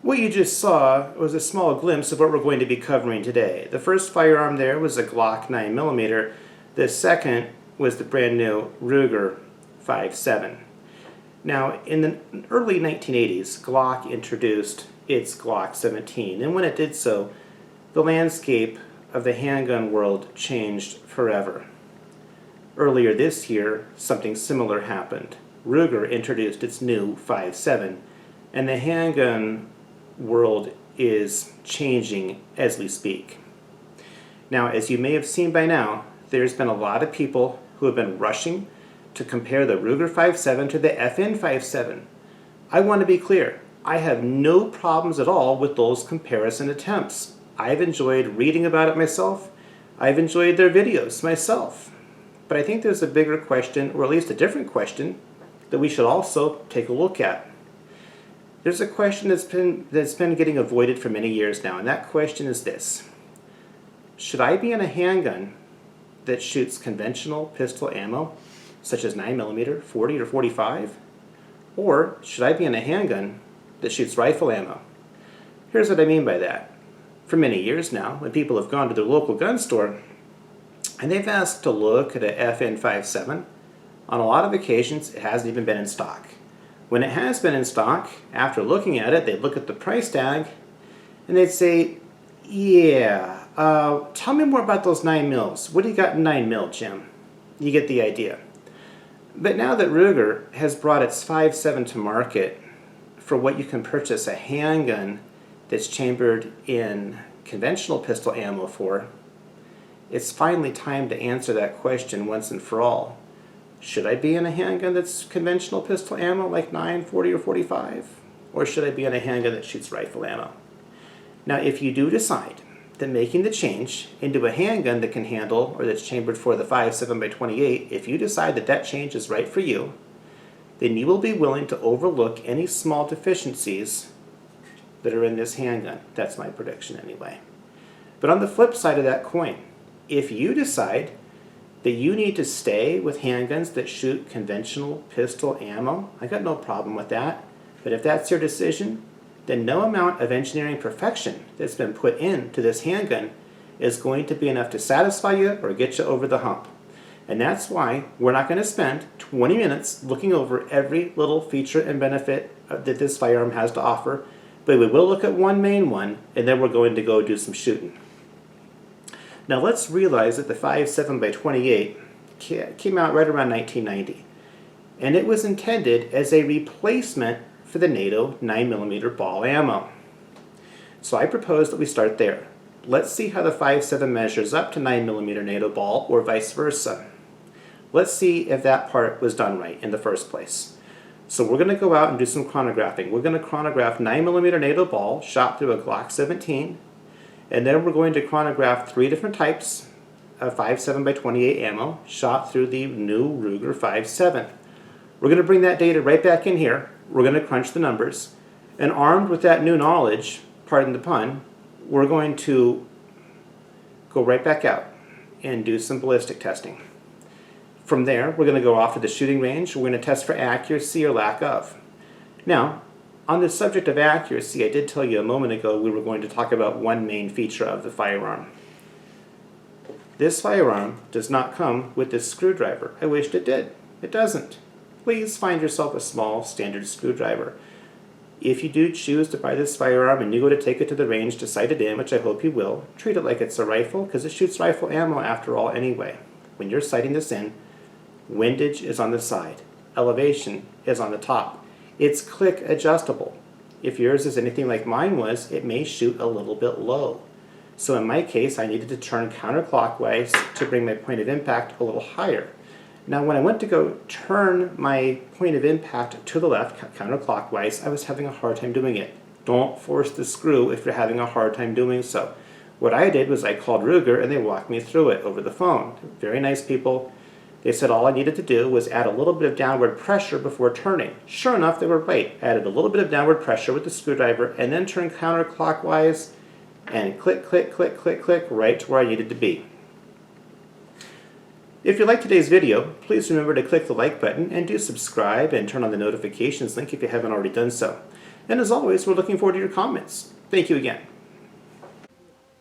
What you just saw was a small glimpse of what we're going to be covering today. The first firearm there was a Glock 9mm. The second was the brand new Ruger 5.7. Now, in the early 1980s, Glock introduced its Glock 17, and when it did so, the landscape of the handgun world changed forever. Earlier this year, something similar happened. Ruger introduced its new 5.7, and the handgun world is changing as we speak. Now, as you may have seen by now, there's been a lot of people who have been rushing to compare the Ruger 5.7 to the FN 5.7. I want to be clear, I have no problems at all with those comparison attempts. I've enjoyed reading about it myself. I've enjoyed their videos myself. But I think there's a bigger question, or at least a different question, that we should also take a look at. There's a question that's been getting avoided for many years now, and that question is this. Should I be in a handgun that shoots conventional pistol ammo, such as 9mm, 40, or 45? Or should I be in a handgun that shoots rifle ammo? Here's what I mean by that. For many years now, when people have gone to their local gun store and they've asked to look at a FN 5.7, on a lot of occasions it hasn't even been in stock. When it has been in stock, after looking at it, they'd look at the price tag and they'd say, yeah, tell me more about those 9mm. What do you got in 9mm, Jim? You get the idea. But now that Ruger has brought its 5.7 to market for what you can purchase a handgun that's chambered in conventional pistol ammo for, it's finally time to answer that question once and for all. Should I be in a handgun that's conventional pistol ammo like 9, 40, or 45? Or should I be in a handgun that shoots rifle ammo? Now, if you do decide that making the change into a handgun that can handle, or that's chambered for the 5.7x28, if you decide that that change is right for you, then you will be willing to overlook any small deficiencies that are in this handgun. That's my prediction anyway. But on the flip side of that coin, if you decide that you need to stay with handguns that shoot conventional pistol ammo, I got no problem with that. But if that's your decision, then no amount of engineering perfection that's been put into this handgun is going to be enough to satisfy you or get you over the hump. And that's why we're not going to spend 20 minutes looking over every little feature and benefit that this firearm has to offer, but we will look at one main one, and then we're going to go do some shooting. Now let's realize that the 5.7x28 came out right around 1990, and it was intended as a replacement for the NATO 9mm ball ammo. So I propose that we start there. Let's see how the 5.7 measures up to 9mm NATO ball, or vice versa. Let's see if that part was done right in the first place. So we're going to go out and do some chronographing. We're going to chronograph 9mm NATO ball shot through a Glock 17, and then we're going to chronograph 3 different types of 5.7x28 ammo shot through the new Ruger 5.7. We're going to bring that data right back in here. We're going to crunch the numbers, and armed with that new knowledge, pardon the pun, we're going to go right back out and do some ballistic testing. From there, we're going to go off to the shooting range. We're going to test for accuracy or lack of. Now, on the subject of accuracy, I did tell you a moment ago we were going to talk about one main feature of the firearm. This firearm does not come with this screwdriver. I wished it did. It doesn't. Please find yourself a small standard screwdriver. If you do choose to buy this firearm and you go to take it to the range to sight it in, which I hope you will, treat it like it's a rifle, because it shoots rifle ammo after all anyway. When you're sighting this in, windage is on the side. Elevation is on the top. It's click adjustable. If yours is anything like mine was, it may shoot a little bit low. So in my case, I needed to turn counterclockwise to bring my point of impact a little higher. Now when I went to go turn my point of impact to the left, counterclockwise, I was having a hard time doing it. Don't force the screw if you're having a hard time doing so. What I did was I called Ruger and they walked me through it over the phone. Very nice people. They said all I needed to do was add a little bit of downward pressure before turning. Sure enough, they were right. I added a little bit of downward pressure with the screwdriver and then turned counterclockwise and click, click, click, click, click, right to where I needed to be. If you liked today's video, please remember to click the like button and do subscribe and turn on the notifications link if you haven't already done so. And as always, we're looking forward to your comments. Thank you again.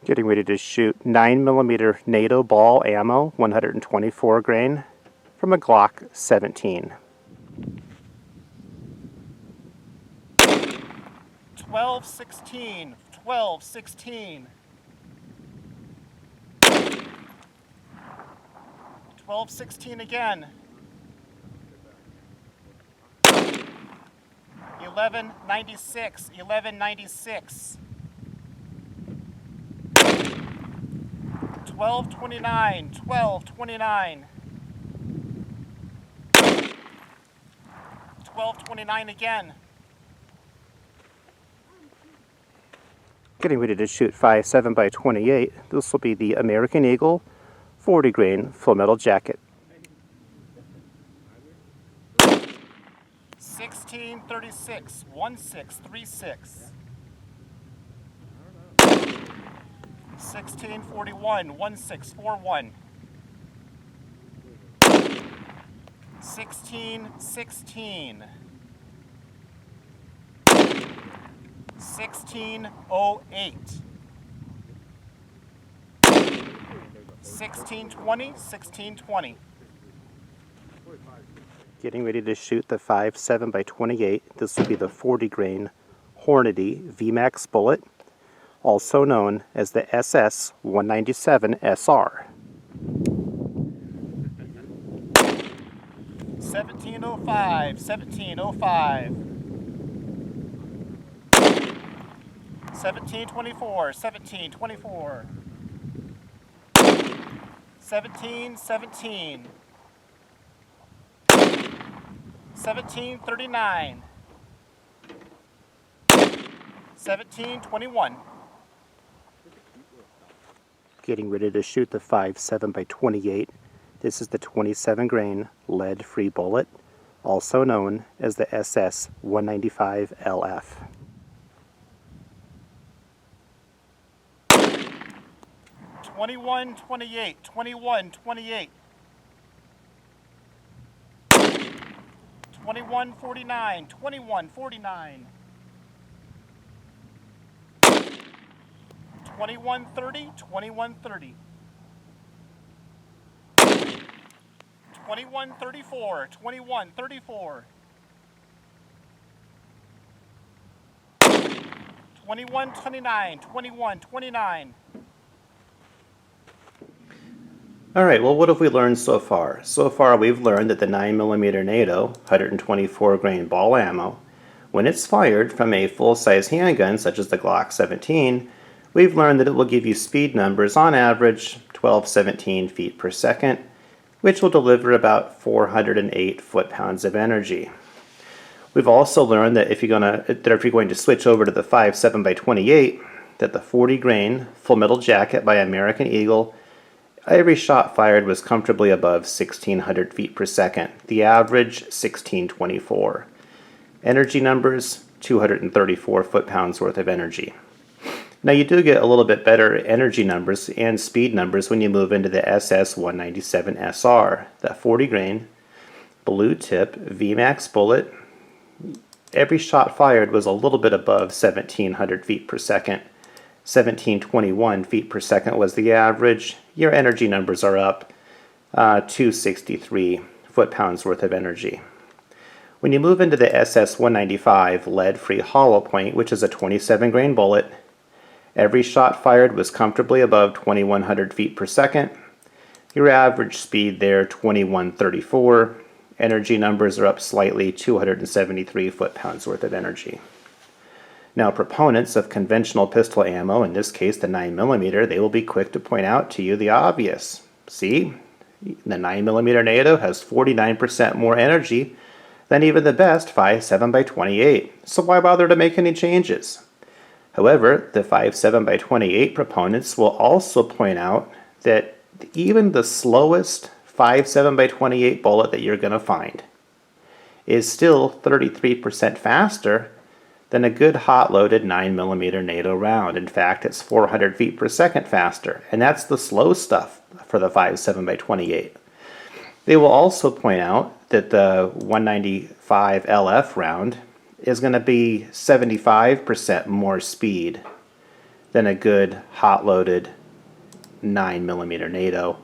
Getting ready to shoot 9mm NATO ball ammo, 124 grain, from a Glock 17. 12-16, 12-16. 12-16 again. 11-96, 11-96. 12-29, 12-29. 12-29 again. Getting ready to shoot 5.7 by 28. This will be the American Eagle 40 grain full metal jacket. 16-36, 1636. 16-41, 1641. 16-16. 1608. 1620, 1620. Getting ready to shoot the 5.7 by 28. This will be the 40 grain Hornady VMAX bullet, also known as the SS-197 SR. 1705, 1705. 1724, 1724. 1717. 1739. 1721. Getting ready to shoot the 5.7 by 28. This is the 27 grain lead-free bullet, also known as the SS-195 LF. 2128, 2128. 2149, 2149. 2130, 2130. 2134, 2134. 2129, 2129. All right, well, what have we learned so far? So far, we've learned that the 9mm NATO 124 grain ball ammo, when it's fired from a full-size handgun such as the Glock 17, we've learned that it will give you speed numbers on average 12-17 feet per second, which will deliver about 408 foot-pounds of energy. We've also learned that if you're going to switch over to the 5.7 by 28, that the 40 grain full metal jacket by American Eagle, every shot fired was comfortably above 1600 feet per second. The average 1624. Energy numbers 234 foot-pounds worth of energy. Now you do get a little bit better energy numbers and speed numbers when you move into the SS-197 SR. That 40 grain blue tip VMAX bullet, every shot fired was a little bit above 1700 feet per second. 1721 feet per second was the average. Your energy numbers are up 263 foot-pounds worth of energy. When you move into the SS-195 lead-free hollow point, which is a 27 grain bullet, every shot fired was comfortably above 2100 feet per second. Your average speed there 2134. Energy numbers are up slightly, 273 foot-pounds worth of energy. Now, proponents of conventional pistol ammo, in this case the 9mm, they will be quick to point out to you the obvious. See, the 9mm NATO has 49% more energy than even the best 5.7 by 28, so why bother to make any changes? However, the 5.7 by 28 proponents will also point out that even the slowest 5.7 by 28 bullet that you're going to find is still 33% faster than a good hot-loaded 9mm NATO round. In fact, it's 400 feet per second faster, and that's the slow stuff for the 5.7 by 28. They will also point out that the 195 LF round is going to be 75% more speed than a good hot-loaded 9mm NATO.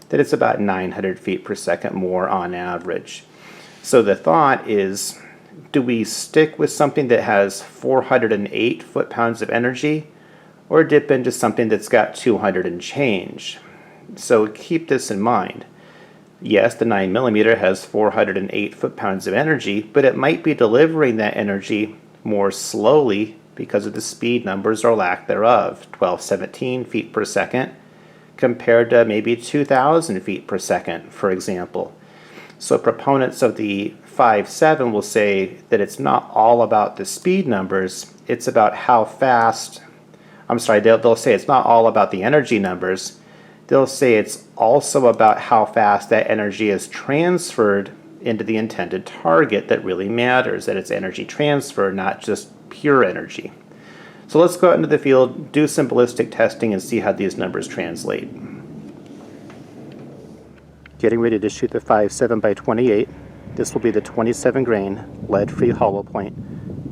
That it's about 900 feet per second more on average. So the thought is, do we stick with something that has 408 foot-pounds of energy, or dip into something that's got 200 and change? So keep this in mind. Yes, the 9mm has 408 foot-pounds of energy, but it might be delivering that energy more slowly because of the speed numbers or lack thereof, 1217 feet per second, compared to maybe 2,000 feet per second, for example. So proponents of the 5.7 will say that it's not all about the speed numbers, it's about how fast, they'll say it's not all about the energy numbers, they'll say it's also about how fast that energy is transferred into the intended target that really matters, that it's energy transfer, not just pure energy. So let's go out into the field, do some ballistic testing, and see how these numbers translate. Getting ready to shoot the 5.7 by 28. This will be the 27 grain lead-free hollow point,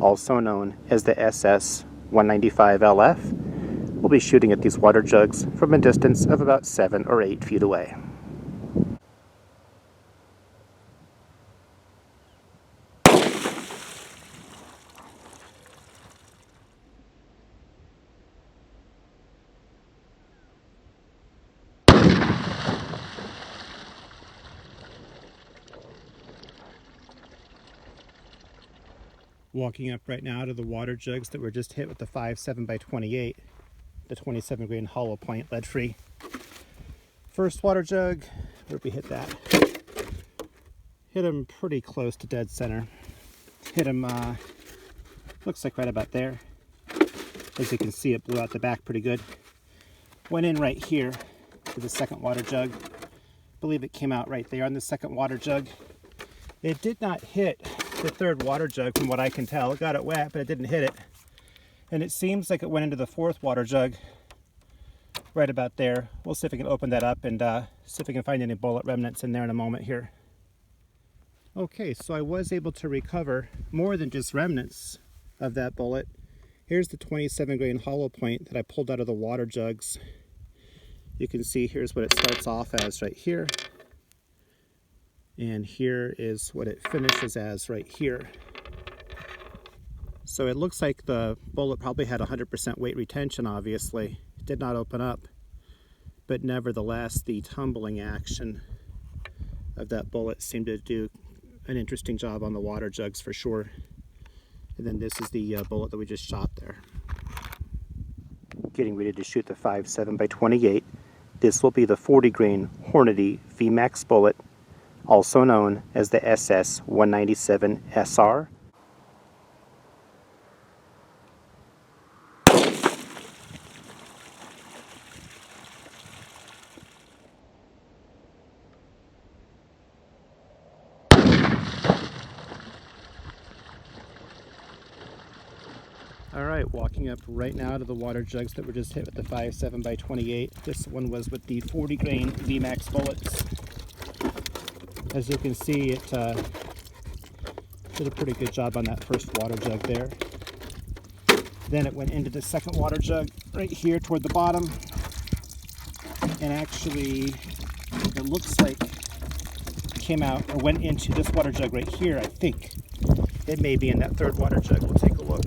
also known as the SS-195LF. We'll be shooting at these water jugs from a distance of about 7 or 8 feet away. Walking up right now to the water jugs that were just hit with the 5.7 by 28, the 27 grain hollow point lead free. First water jug, where'd we hit that? Hit him pretty close to dead center. Hit him, looks like right about there. As you can see, it blew out the back pretty good. Went in right here to the second water jug. I believe it came out right there on the second water jug. It did not hit the third water jug from what I can tell. It got it wet, but it didn't hit it. And it seems like it went into the fourth water jug right about there. We'll see if we can open that up and see if we can find any bullet remnants in there in a moment here. Okay, so I was able to recover more than just remnants of that bullet. Here's the 27 grain hollow point that I pulled out of the water jugs. You can see here's what it starts off as right here. And here is what it finishes as right here. So it looks like the bullet probably had 100% weight retention, obviously. It did not open up. But nevertheless, the tumbling action of that bullet seemed to do an interesting job on the water jugs for sure. And then this is the bullet that we just shot there. Getting ready to shoot the 5.7 by 28. This will be the 40 grain Hornady VMAX bullet, also known as the SS-197SR. Alright, walking up right now to the water jugs that were just hit with the 5.7 by 28. This one was with the 40 grain VMAX bullets. As you can see, it did a pretty good job on that first water jug there. Then it went into the second water jug right here toward the bottom. And actually, it looks like it came out or went into this water jug right here, I think. It may be in that third water jug. We'll take a look.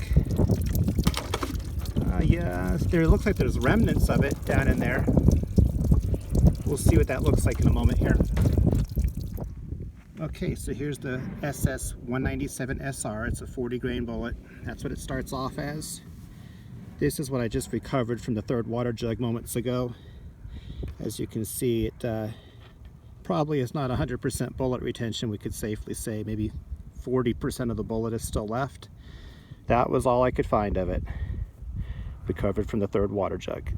Yeah, there looks like there's remnants of it down in there. We'll see what that looks like in a moment here. Okay, so here's the SS-197SR. It's a 40 grain bullet. That's what it starts off as. This is what I just recovered from the third water jug moments ago. As you can see, it probably is not 100% bullet retention. We could safely say maybe 40% of the bullet is still left. That was all I could find of it. Recovered from the third water jug.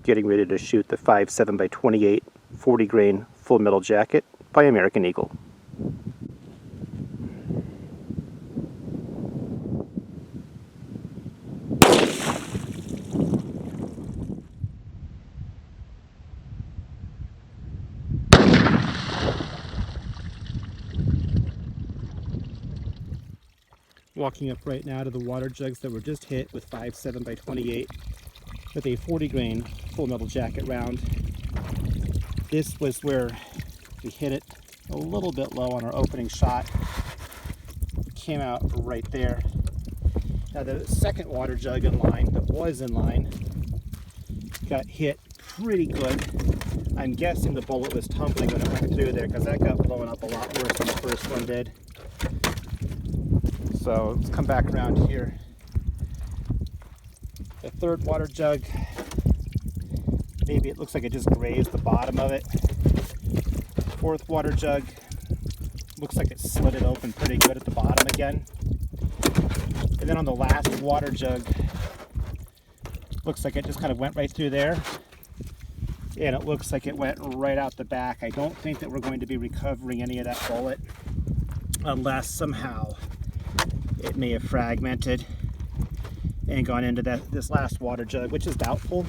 Getting ready to shoot the 5.7 by 28 40 grain full metal jacket by American Eagle. Walking up right now to the water jugs that were just hit with 5.7 by 28 with a 40 grain full metal jacket round. This was where we hit it a little bit low on our opening shot. It came out right there. Now the second water jug in line, that was in line, got hit pretty good. I'm guessing the bullet was tumbling when it went through there because that got blown up a lot worse than the first one did. So let's come back around here. The third water jug, maybe it looks like it just grazed the bottom of it. Fourth water jug, looks like it slid it open pretty good at the bottom again. And then on the last water jug, looks like it just kind of went right through there. And it looks like it went right out the back. I don't think that we're going to be recovering any of that bullet unless somehow it may have fragmented and gone into this last water jug, which is doubtful,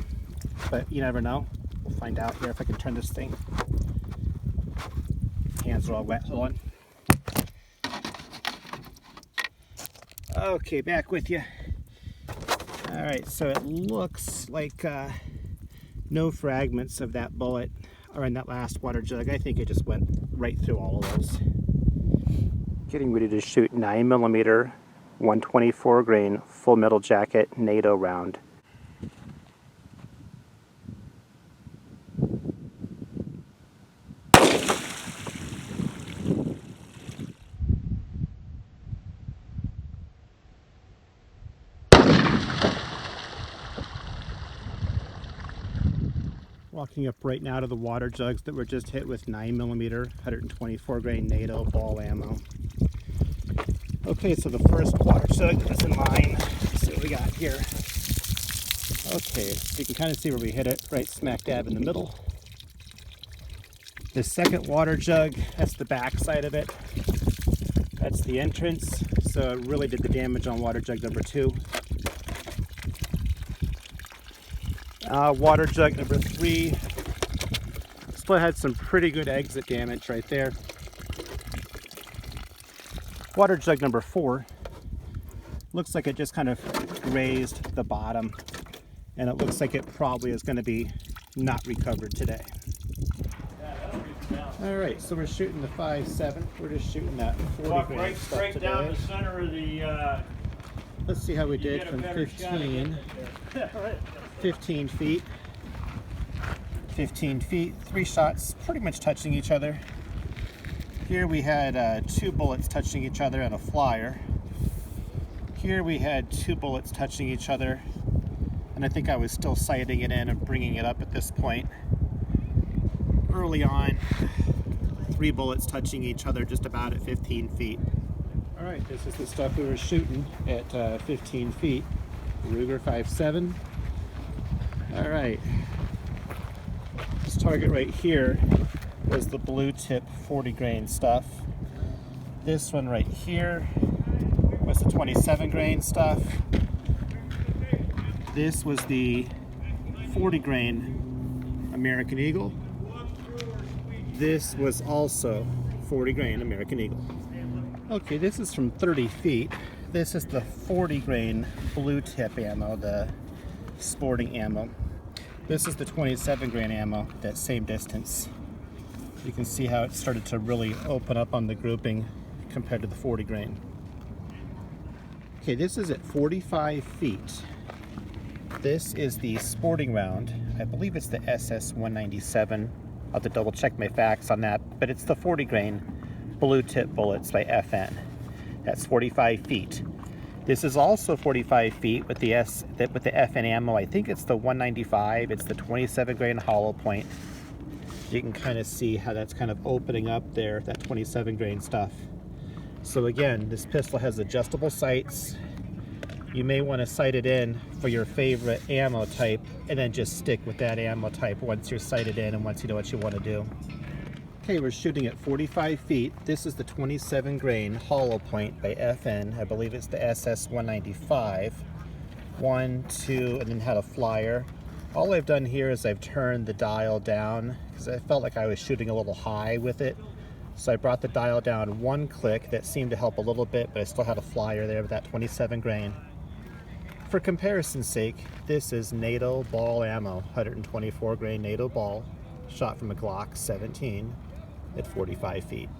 but you never know. We'll find out here if I can turn this thing. Hands are all wet, hold on. Okay, back with you. All right, so it looks like no fragments of that bullet are in that last water jug. I think it just went right through all of those. Getting ready to shoot 9mm 124 grain full metal jacket NATO round. Walking up right now to the water jugs that were just hit with 9mm 124 grain NATO ball ammo. Okay, so the first water jug is in line. Let's see what we got here. Okay, so you can kind of see where we hit it, right smack dab in the middle. The second water jug, that's the back side of it. That's the entrance, so it really did the damage on water jug number 2. Water jug number 3 still had some pretty good exit damage right there. Water jug number 4 looks like it just kind of grazed the bottom, and it looks like it probably is going to be not recovered today. All right, so we're shooting the 5.7. We're just shooting that 40 grain stuff straight today. down the center of the. Let's see how we did from 15 feet. 15 feet, 3 shots pretty much touching each other. Here we had 2 bullets touching each other and a flyer. Here we had 2 bullets touching each other, and I think I was still sighting it in and bringing it up at this point. Early on, 3 bullets touching each other just about at 15 feet. All right, this is the stuff we were shooting at 15 feet. Ruger 5.7. All right, this target right here was the blue tip 40 grain stuff. This one right here was the 27 grain stuff. This was the 40 grain American Eagle. This was also 40 grain American Eagle. Okay, this is from 30 feet. This is the 40 grain blue tip ammo, the sporting ammo. This is the 27 grain ammo, that same distance. You can see how it started to really open up on the grouping compared to the 40 grain. Okay, this is at 45 feet. This is the sporting round. I believe it's the SS-197. I'll have to double check my facts on that, but it's the 40 grain blue tip bullets by FN. That's 45 feet. This is also 45 feet with the FN ammo. I think it's the 195. It's the 27 grain hollow point. You can kind of see how that's kind of opening up there, that 27 grain stuff. So again, this pistol has adjustable sights. You may want to sight it in for your favorite ammo type and then just stick with that ammo type once you're sighted in and once you know what you want to do. Okay, we're shooting at 45 feet. This is the 27 grain hollow point by FN. I believe it's the SS-195. 1, 2, and then had a flyer. All I've done here is I've turned the dial down because I felt like I was shooting a little high with it. So I brought the dial down one click. That seemed to help a little bit, but I still had a flyer there with that 27 grain. For comparison's sake, this is NATO ball ammo, 124 grain NATO ball, shot from a Glock 17 at 45 feet.